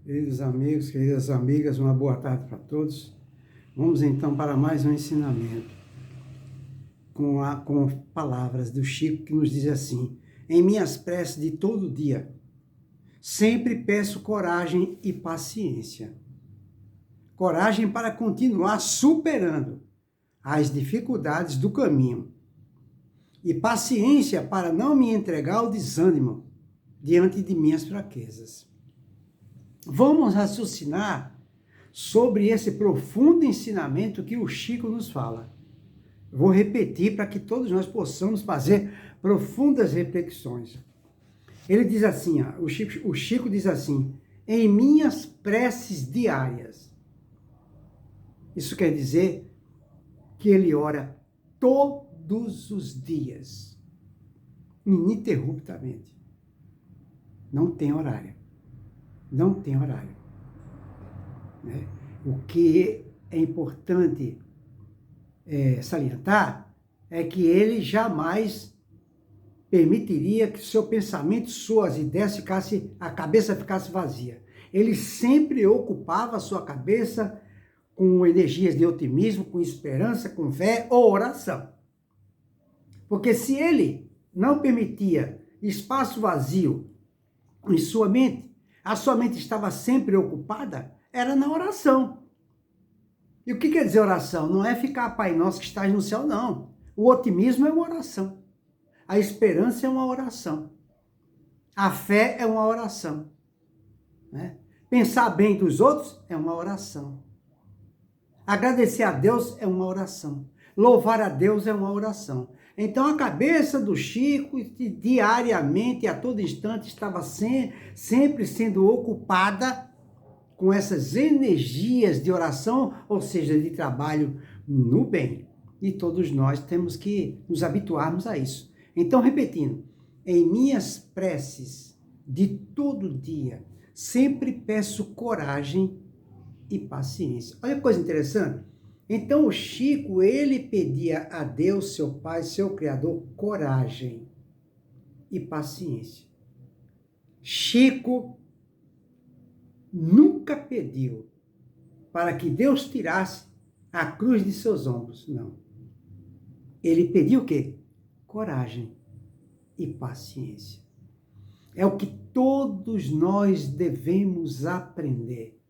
Queridos amigos, queridas amigas, uma boa tarde para todos. Vamos então para mais um ensinamento com palavras do Chico que nos diz assim: em minhas preces de todo dia, sempre peço coragem e paciência. Coragem para continuar superando as dificuldades do caminho e paciência para não me entregar ao desânimo diante de minhas fraquezas. Vamos raciocinar sobre esse profundo ensinamento que o Chico nos fala. Vou repetir para que todos nós possamos fazer profundas reflexões. Ele diz assim, o Chico diz assim: em minhas preces diárias. Isso quer dizer que ele ora todos os dias, ininterruptamente. Não tem horário. Não tem horário. Né? O que é importante salientar é que ele jamais permitiria que seu pensamento, suas ideias a cabeça ficasse vazia. Ele sempre ocupava a sua cabeça com energias de otimismo, com esperança, com fé ou oração. Porque se ele não permitia espaço vazio em sua mente, a sua mente estava sempre ocupada, era na oração. E o que quer dizer oração? Não é ficar Pai Nosso que estás no céu, não. O otimismo é uma oração. A esperança é uma oração. A fé é uma oração. Né? Pensar bem dos outros é uma oração. Agradecer a Deus é uma oração. Louvar a Deus é uma oração. Então a cabeça do Chico, diariamente, a todo instante, estava sempre sendo ocupada com essas energias de oração, ou seja, de trabalho no bem. E todos nós temos que nos habituarmos a isso. Então, repetindo, em minhas preces de todo dia, sempre peço coragem e paciência. Olha que coisa interessante. Então o Chico, ele pedia a Deus, seu Pai, seu Criador, coragem e paciência. Chico nunca pediu para que Deus tirasse a cruz de seus ombros, não. Ele pediu o quê? Coragem e paciência. É o que todos nós devemos aprender.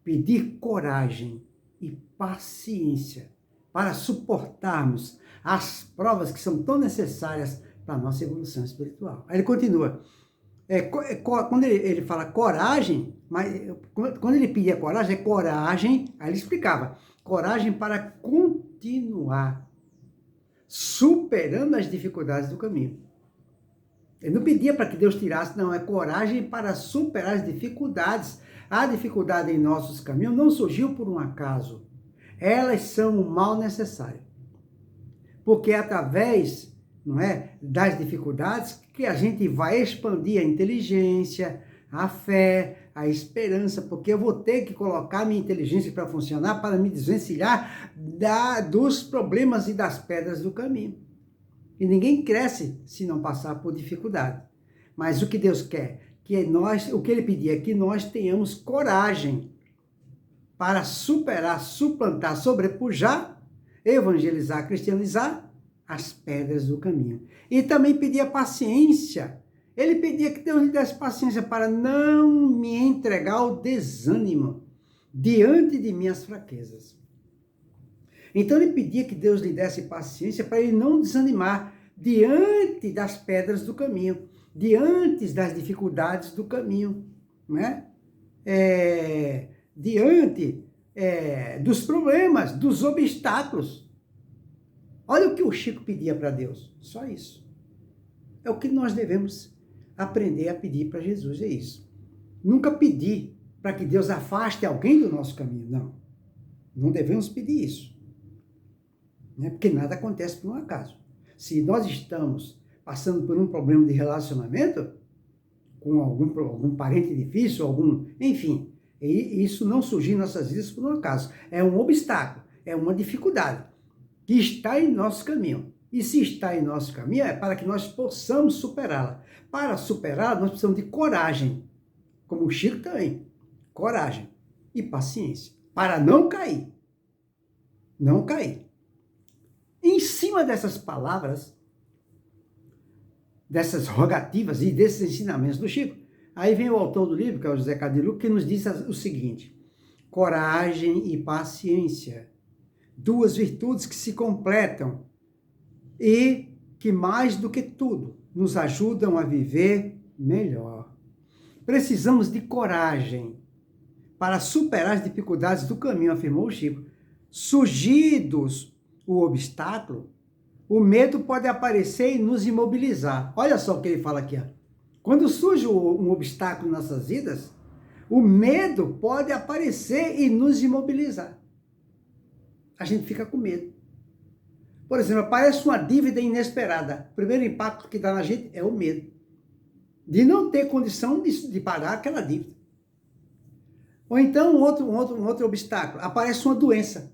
Pedir coragem e paciência para suportarmos as provas que são tão necessárias para a nossa evolução espiritual. Aí ele continua. Quando ele fala coragem, mas quando ele pedia coragem, é coragem, aí ele explicava, coragem para continuar superando as dificuldades do caminho. Ele não pedia para que Deus tirasse, não, é coragem para superar as dificuldades. A dificuldade em nossos caminhos não surgiu por um acaso. Elas são o mal necessário. Porque é através, não é, das dificuldades que a gente vai expandir a inteligência, a fé, a esperança, porque eu vou ter que colocar minha inteligência para funcionar, para me desvencilhar dos problemas e das pedras do caminho. E ninguém cresce se não passar por dificuldade. Mas o que Deus quer? O que ele pedia é que nós tenhamos coragem para superar, suplantar, sobrepujar, evangelizar, cristianizar as pedras do caminho. E também pedia paciência. Ele pedia que Deus lhe desse paciência para não me entregar ao desânimo diante de minhas fraquezas. Então ele pedia que Deus lhe desse paciência para ele não desanimar diante das pedras do caminho, diante das dificuldades do caminho, né? Diante dos problemas, dos obstáculos. Olha o que o Chico pedia para Deus, só isso. É o que nós devemos aprender a pedir para Jesus, é isso. Nunca pedir para que Deus afaste alguém do nosso caminho, não. Não devemos pedir isso. Né? Porque nada acontece por um acaso. Se nós estamos passando por um problema de relacionamento, com algum parente difícil, enfim, isso não surgiu em nossas vidas por um acaso. É um obstáculo, é uma dificuldade que está em nosso caminho. E se está em nosso caminho, é para que nós possamos superá-la. Para superá-la, nós precisamos de coragem, como o Chico tem. coragem e paciência, para não cair. Não cair. Em cima dessas palavras, dessas rogativas e desses ensinamentos do Chico, aí vem o autor do livro, que é o José Cadilu, que nos diz o seguinte: coragem e paciência, duas virtudes que se completam e que, mais do que tudo, nos ajudam a viver melhor. Precisamos de coragem para superar as dificuldades do caminho, afirmou o Chico. Surgidos o obstáculo, o medo pode aparecer e nos imobilizar. Olha só o que ele fala aqui. Ó. Quando surge um obstáculo em nossas vidas, o medo pode aparecer e nos imobilizar. A gente fica com medo. Por exemplo, aparece uma dívida inesperada. O primeiro impacto que dá na gente é o medo de não ter condição de pagar aquela dívida. Ou então, um outro obstáculo. Aparece uma doença.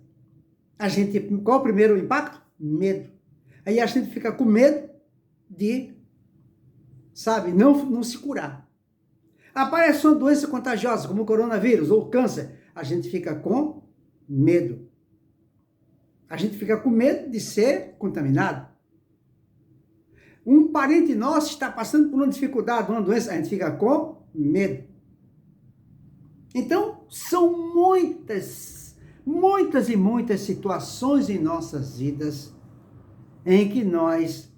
Qual é o primeiro impacto? Medo. Aí a gente fica com medo de, não se curar. Aparece uma doença contagiosa, como o coronavírus ou o câncer. A gente fica com medo. A gente fica com medo de ser contaminado. Um parente nosso está passando por uma dificuldade, uma doença, a gente fica com medo. Então, são muitas e muitas situações em nossas vidas em que nós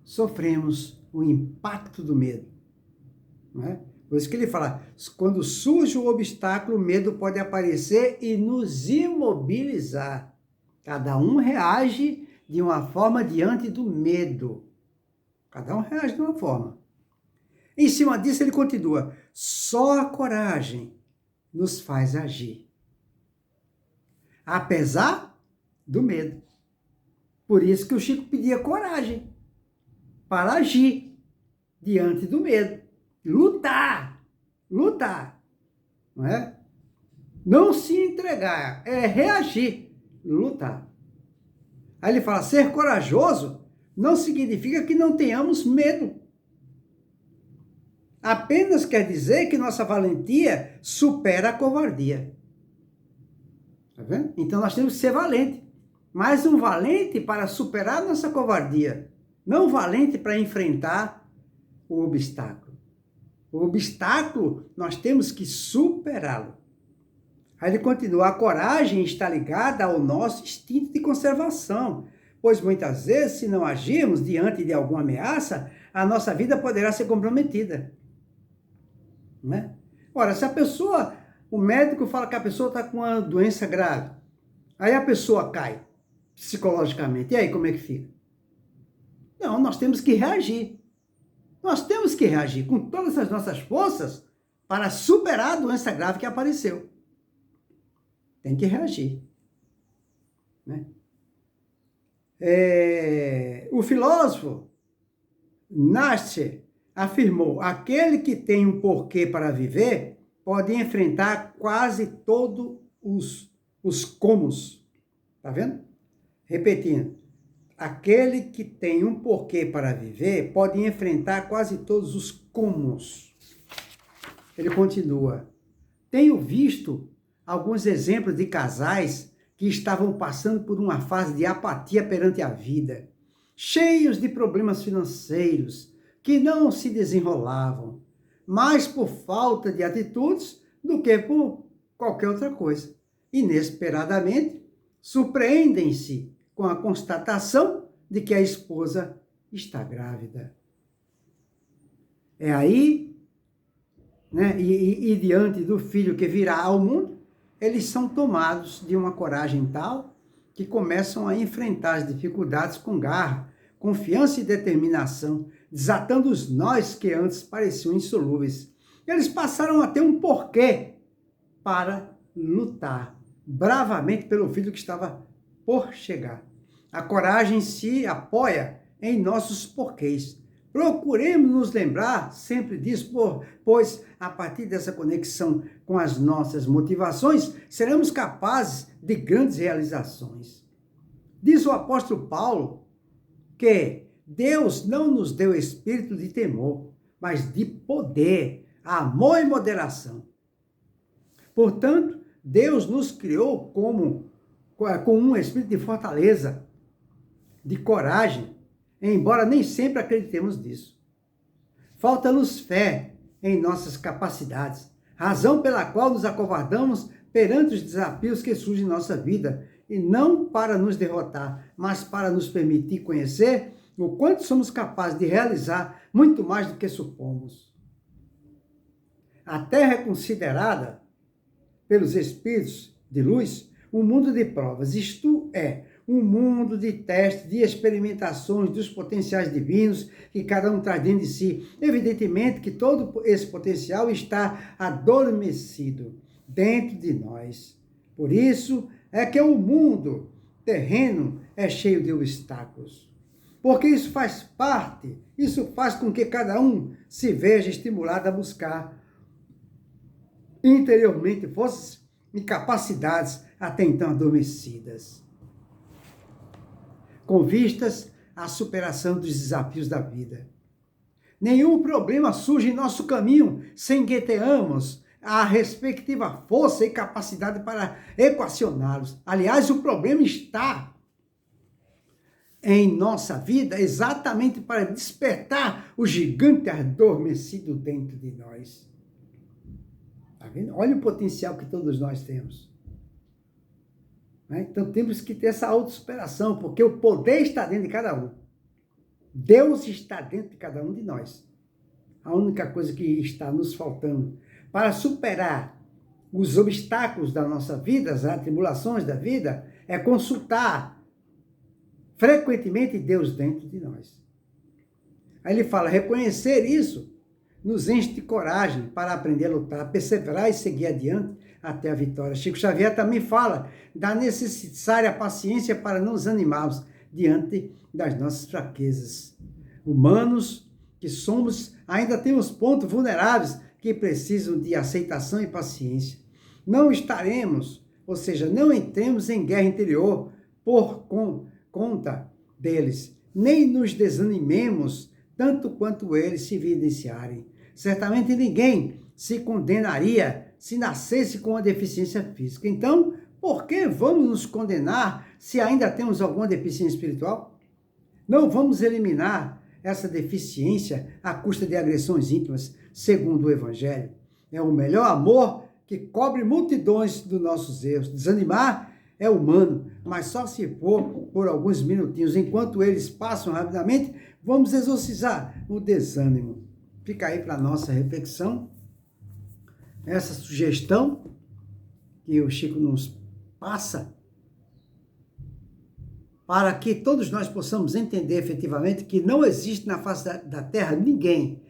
sofremos o impacto do medo. Não é? Por isso que ele fala, quando surge o obstáculo, o medo pode aparecer e nos imobilizar. Cada um reage de uma forma diante do medo. Cada um reage de uma forma. Em cima disso ele continua, só a coragem nos faz agir. Apesar do medo. Por isso que o Chico pedia coragem para agir diante do medo. Lutar. Não é? Não se entregar, é reagir, lutar. Aí ele fala, ser corajoso não significa que não tenhamos medo. Apenas quer dizer que nossa valentia supera a covardia. Tá vendo? Então nós temos que ser valente. Mas um valente para superar nossa covardia. Não valente para enfrentar o obstáculo. O obstáculo, nós temos que superá-lo. Aí ele continua, a coragem está ligada ao nosso instinto de conservação, pois muitas vezes, se não agirmos diante de alguma ameaça, a nossa vida poderá ser comprometida. Né? Ora, se a pessoa, o médico fala que a pessoa está com uma doença grave, aí a pessoa cai psicologicamente, e aí como é que fica? Não, nós temos que reagir. Nós temos que reagir com todas as nossas forças para superar a doença grave que apareceu. Tem que reagir. Né? O filósofo Nietzsche afirmou, aquele que tem um porquê para viver pode enfrentar quase todos os comos. Tá vendo? Repetindo. Aquele que tem um porquê para viver pode enfrentar quase todos os comos. Ele continua. Tenho visto alguns exemplos de casais que estavam passando por uma fase de apatia perante a vida, cheios de problemas financeiros, que não se desenrolavam, mais por falta de atitudes do que por qualquer outra coisa. Inesperadamente, surpreendem-se com a constatação de que a esposa está grávida. É aí, né, e diante do filho que virá ao mundo, eles são tomados de uma coragem tal que começam a enfrentar as dificuldades com garra, confiança e determinação, desatando os nós que antes pareciam insolúveis. Eles passaram a ter um porquê para lutar bravamente pelo filho que estava por chegar. A coragem se apoia em nossos porquês. Procuremos nos lembrar sempre disso, pois a partir dessa conexão com as nossas motivações, seremos capazes de grandes realizações. Diz o apóstolo Paulo que Deus não nos deu espírito de temor, mas de poder, amor e moderação. Portanto, Deus nos criou com um espírito de fortaleza, de coragem, embora nem sempre acreditemos nisso. Falta-nos fé em nossas capacidades, razão pela qual nos acovardamos perante os desafios que surgem em nossa vida, e não para nos derrotar, mas para nos permitir conhecer o quanto somos capazes de realizar muito mais do que supomos. A Terra é considerada, pelos espíritos de luz, um mundo de provas, isto é, um mundo de testes, de experimentações dos potenciais divinos que cada um traz dentro de si. Evidentemente que todo esse potencial está adormecido dentro de nós. Por isso é que o mundo terreno é cheio de obstáculos. Porque isso faz parte, isso faz com que cada um se veja estimulado a buscar interiormente forças e capacidades até então adormecidas, com vistas à superação dos desafios da vida. Nenhum problema surge em nosso caminho sem que tenhamos a respectiva força e capacidade para equacioná-los. Aliás, o problema está em nossa vida exatamente para despertar o gigante adormecido dentro de nós. Tá vendo? Olha o potencial que todos nós temos. Então temos que ter essa autossuperação, porque o poder está dentro de cada um. Deus está dentro de cada um de nós. A única coisa que está nos faltando para superar os obstáculos da nossa vida, as atribulações da vida, é consultar frequentemente Deus dentro de nós. Aí ele fala, reconhecer isso nos enche de coragem para aprender a lutar, perseverar e seguir adiante até a vitória. Chico Xavier também fala da necessária paciência para não desanimarmos diante das nossas fraquezas. Humanos que somos, ainda temos pontos vulneráveis que precisam de aceitação e paciência. Não estaremos, ou seja, não entremos em guerra interior por conta deles, nem nos desanimemos tanto quanto eles se evidenciarem. Certamente ninguém se condenaria se nascesse com uma deficiência física. Então, por que vamos nos condenar se ainda temos alguma deficiência espiritual? Não vamos eliminar essa deficiência à custa de agressões íntimas, segundo o Evangelho. É o melhor amor que cobre multidões dos nossos erros. Desanimar é humano, mas só se for por alguns minutinhos. Enquanto eles passam rapidamente, vamos exorcizar o desânimo. Fica aí para a nossa reflexão, essa sugestão que o Chico nos passa, para que todos nós possamos entender efetivamente que não existe na face da terra ninguém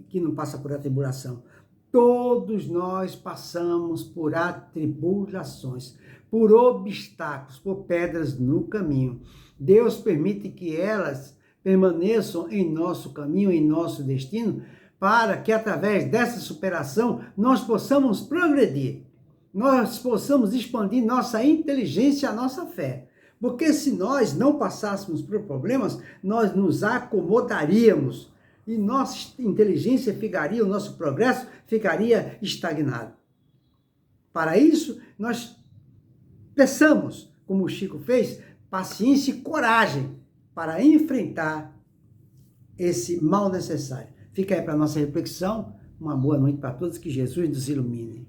que não passa por atribulação. Todos nós passamos por atribulações, por obstáculos, por pedras no caminho. Deus permite que elas permaneçam em nosso caminho, em nosso destino, para que através dessa superação nós possamos progredir, nós possamos expandir nossa inteligência, a nossa fé. Porque se nós não passássemos por problemas, nós nos acomodaríamos e nossa inteligência ficaria, o nosso progresso ficaria estagnado. Para isso, nós peçamos, como o Chico fez, paciência e coragem para enfrentar esse mal necessário. Fica aí para a nossa reflexão. Uma boa noite para todos, que Jesus nos ilumine.